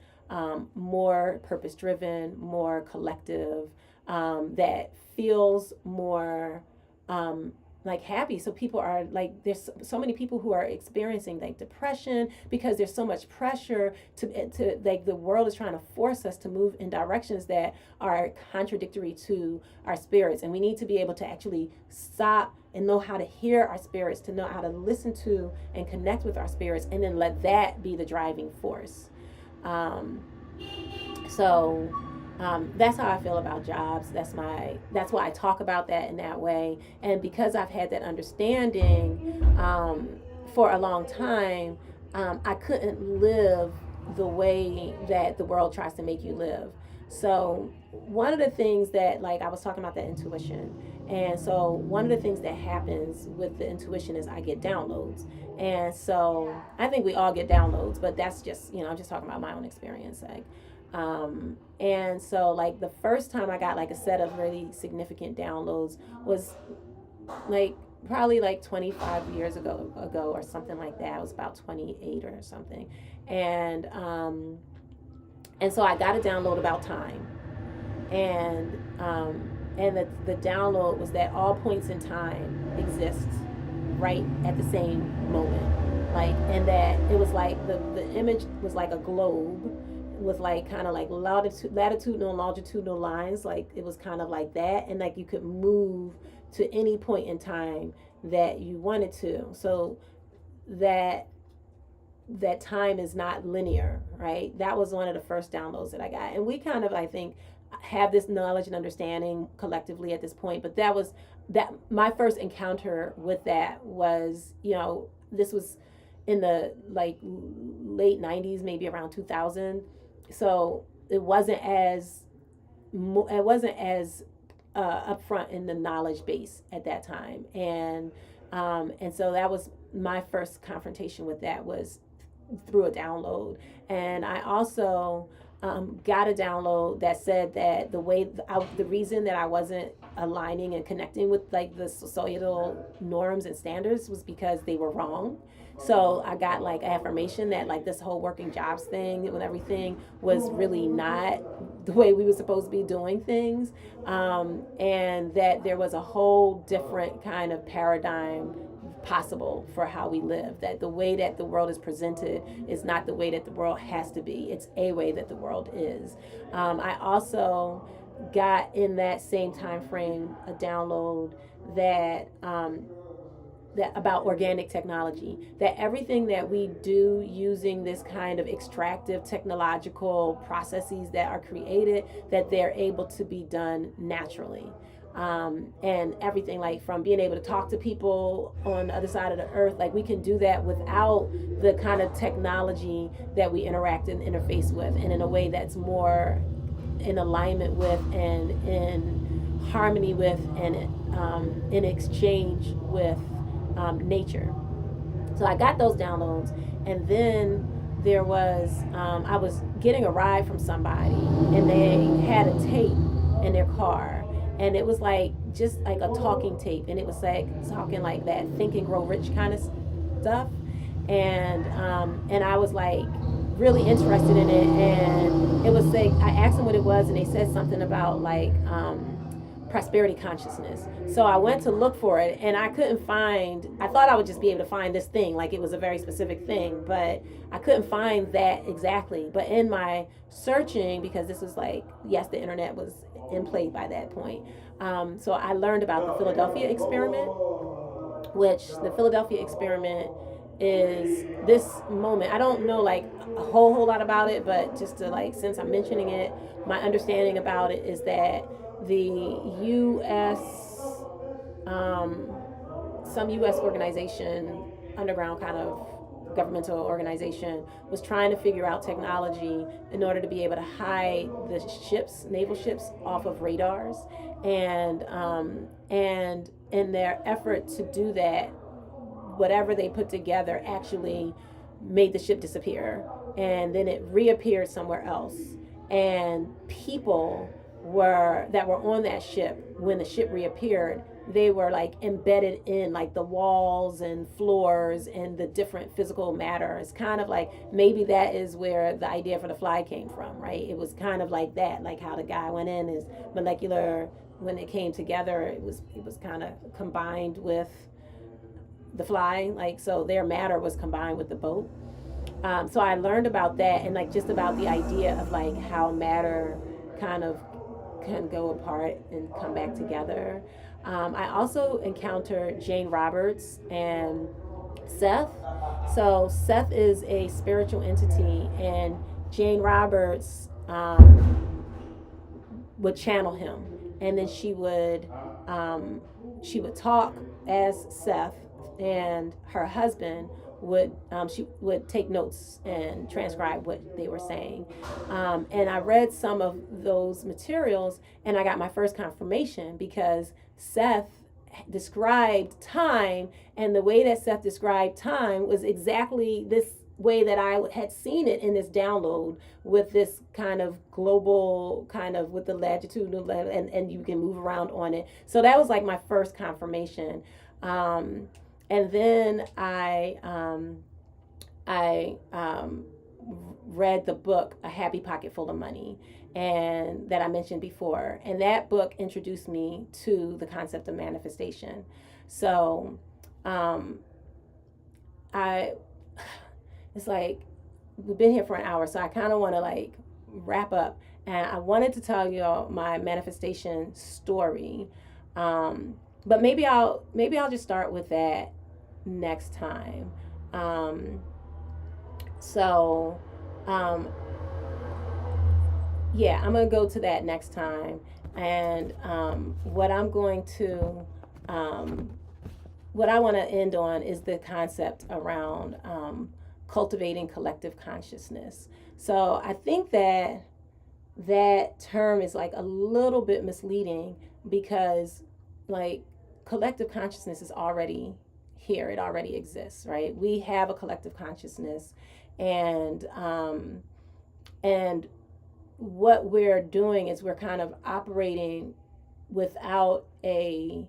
more purpose-driven, more collective, that feels more like happy. So people are like, there's so many people who are experiencing like depression because there's so much pressure to like, the world is trying to force us to move in directions that are contradictory to our spirits. And we need to be able to actually stop and know how to hear our spirits, to know how to listen to and connect with our spirits, and then let that be the driving force. That's how I feel about jobs. That's why I talk about that in that way. And because I've had that understanding for a long time, I couldn't live the way that the world tries to make you live. So one of the things that, like, I was talking about that intuition. And so one of the things that happens with the intuition is I get downloads. And so I think we all get downloads, but that's just, I'm just talking about my own experience. Like, and so like the first time I got like a set of really significant downloads was like probably like 25 years ago or something like that. I was about 28 or something. And so I got a download about time. And the download was that all points in time exist right at the same moment. Like, and that it was like the image was like a globe with like kind of like latitudinal and longitudinal lines. Like, it was kind of like that, and like you could move to any point in time that you wanted to, so that time is not linear, right? That was one of the first downloads that I got. And we kind of, I think, have this knowledge and understanding collectively at this point, but that my first encounter with that was, this was in the like late 90s, maybe around 2000. So it wasn't as upfront in the knowledge base at that time. And so that was my first confrontation with that, was through a download. And I also got a download that said that the reason that I wasn't aligning and connecting with like the societal norms and standards was because they were wrong. So I got like affirmation that like this whole working jobs thing and everything was really not the way we were supposed to be doing things, and that there was a whole different kind of paradigm possible for how we live, that the way that the world is presented is not the way that the world has to be. It's a way that the world is. I also got in that same time frame a download that about organic technology, that everything that we do using this kind of extractive technological processes that are created, that they're able to be done naturally. And everything, like from being able to talk to people on the other side of the earth, like we can do that without the kind of technology that we interact and interface with, and in a way that's more in alignment with and in harmony with and in exchange with nature. So I got those downloads, and then there was I was getting a ride from somebody, and they had a tape in their car, and it was like just like a talking tape, and it was like talking like that Think and Grow Rich kind of stuff, and I was like really interested in it, and it was like I asked them what it was, and they said something about like prosperity consciousness. So I went to look for it, and I couldn't find. I thought I would just be able to find this thing, like it was a very specific thing, but I couldn't find that exactly. But in my searching, because this was like, yes, the internet was in play by that point. So I learned about the Philadelphia experiment, which the Philadelphia experiment is this moment. I don't know like a whole lot about it, but just to like, since I'm mentioning it, my understanding about it is that the U.S. Some U.S. organization, underground kind of governmental organization, was trying to figure out technology in order to be able to hide the ships, naval ships, off of radars, and in their effort to do that, whatever they put together actually made the ship disappear, and then it reappeared somewhere else, and people that were on that ship when the ship reappeared, they were like embedded in like the walls and floors and the different physical matter. It's kind of like, maybe that is where the idea for the fly came from, right? It was kind of like that, like how the guy went in, is molecular. When it came together, it was kind of combined with the fly, like, so their matter was combined with the boat. So I learned about that, and like just about the idea of like how matter kind of can go apart and come back together. I also encountered Jane Roberts and Seth. So Seth is a spiritual entity, and Jane Roberts would channel him, and then she would talk as Seth, and her husband would she would take notes and transcribe what they were saying. And I read some of those materials, and I got my first confirmation, because Seth described time, and the way that Seth described time was exactly this way that I had seen it in this download, with this kind of global kind of, with the latitudinal, and you can move around on it. So that was like my first confirmation. And then I read the book A Happy Pocket Full of Money, and that I mentioned before, and that book introduced me to the concept of manifestation. So it's like, we've been here for an hour, so I kind of want to like wrap up, and I wanted to tell you all my manifestation story. But maybe I'll just start with that next time. Yeah, I'm gonna go to that next time, and what I want to end on is the concept around cultivating collective consciousness. So I think that term is like a little bit misleading, because like collective consciousness is already here. It already exists, right? We have a collective consciousness, and what we're doing is we're kind of operating without a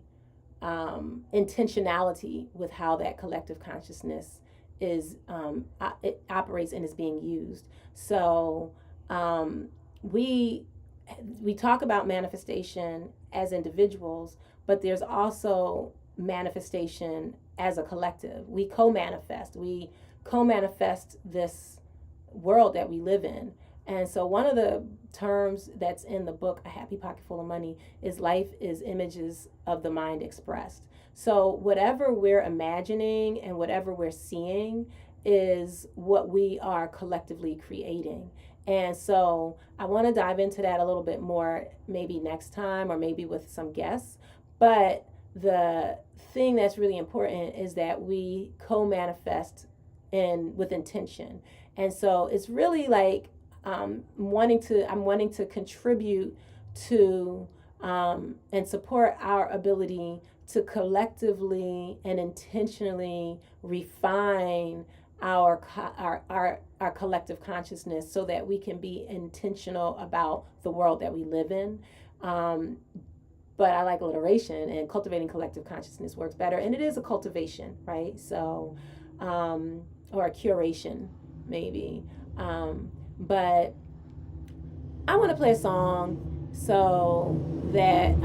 intentionality with how that collective consciousness is it operates and is being used. So we talk about manifestation as individuals, but there's also manifestation as a collective. We co-manifest this world that we live in. And so one of the terms that's in the book, A Happy Pocket Full of Money, is life is images of the mind expressed. So whatever we're imagining and whatever we're seeing is what we are collectively creating. And so I want to dive into that a little bit more, maybe next time, or maybe with some guests. But the thing that's really important is that we co-manifest with intention. And so it's really like I'm wanting to contribute to and support our ability to collectively and intentionally refine our collective consciousness, so that we can be intentional about the world that we live in. but I like alliteration, and cultivating collective consciousness works better. And it is a cultivation, right? So, or a curation, maybe. But I want to play a song so that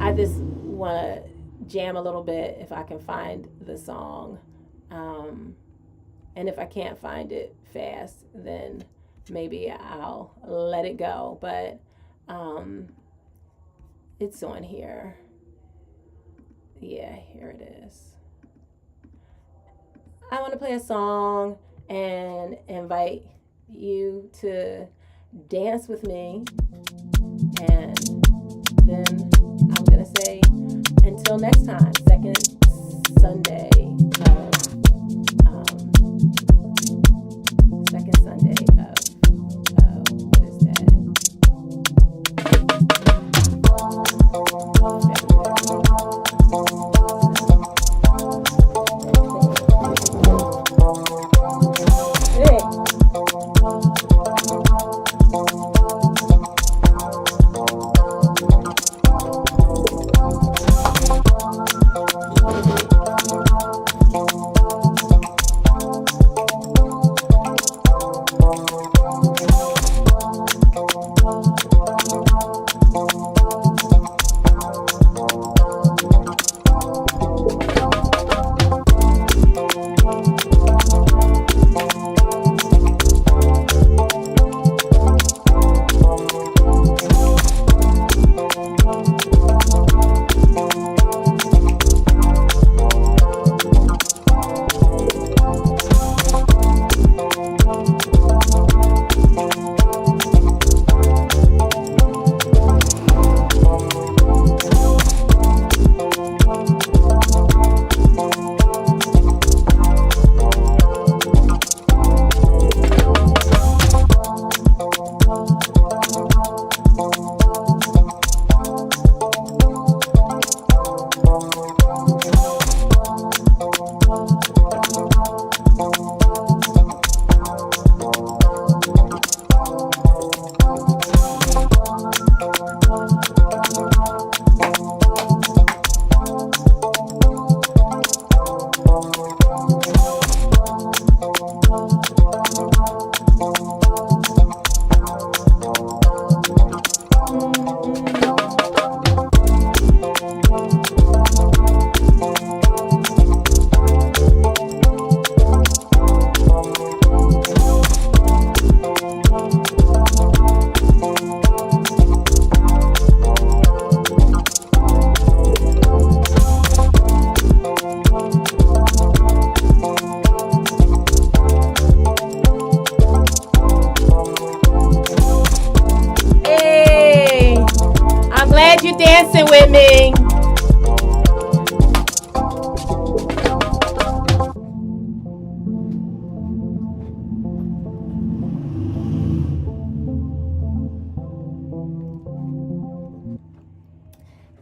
I just want to jam a little bit if I can find the song. And if I can't find it fast, then maybe I'll let it go. But it's on here. Yeah, here it is. I want to play a song and invite you to dance with me. And then I'm going to say, until next time, second Sunday of, second Sunday of, what is that? You dancing with me.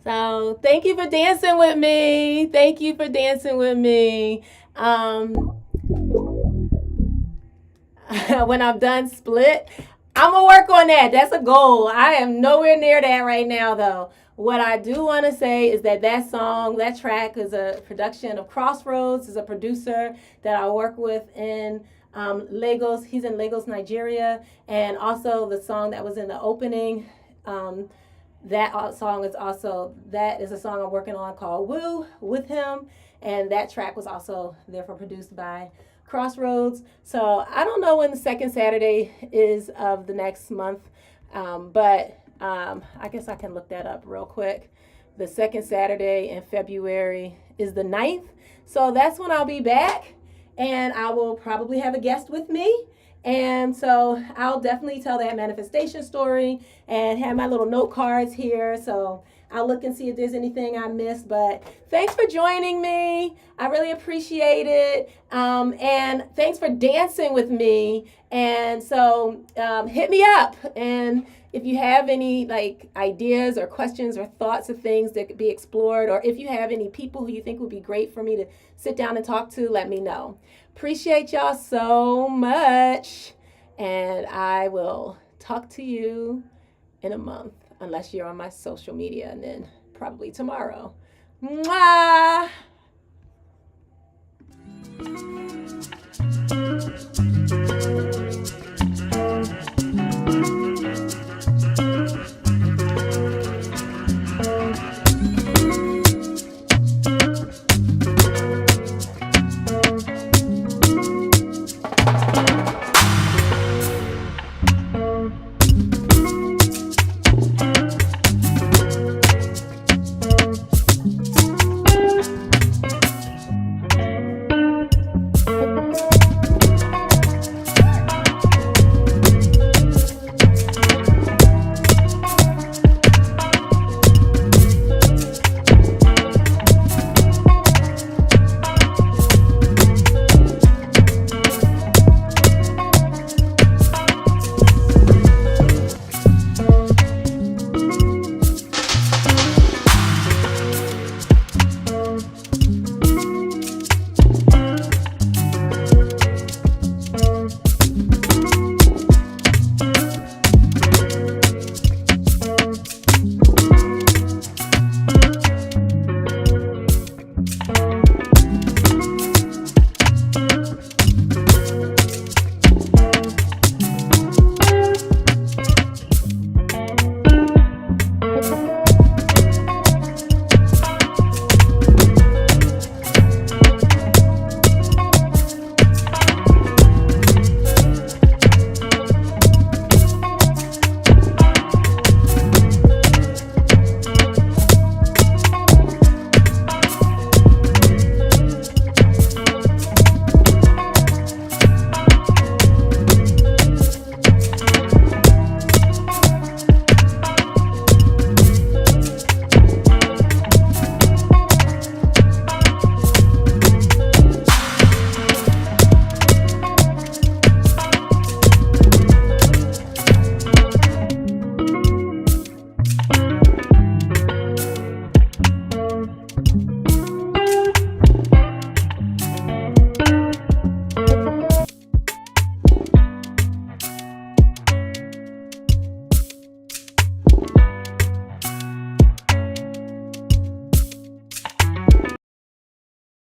So thank you for dancing with me. Thank you for dancing with me. When I'm done split, I'm going to work on that. That's a goal. I am nowhere near that right now, though. What I do want to say is that song, that track is a production of Crossroads, is a producer that I work with in Lagos. He's in Lagos, Nigeria. And also the song that was in the opening, that song is also, that is a song I'm working on called Woo with him. And that track was also therefore produced by Crossroads. So I don't know when the second Saturday is of the next month, but I guess I can look that up real quick. The second Saturday in February is the 9th. So that's when I'll be back, and I will probably have a guest with me. And so I'll definitely tell that manifestation story and have my little note cards here. So I'll look and see if there's anything I missed. But thanks for joining me. I really appreciate it. And thanks for dancing with me. And so hit me up. And if you have any ideas or questions or thoughts of things that could be explored, or if you have any people who you think would be great for me to sit down and talk to, let me know. Appreciate y'all so much. And I will talk to you in a month. unless you're on my social media, and then probably tomorrow. Mwah!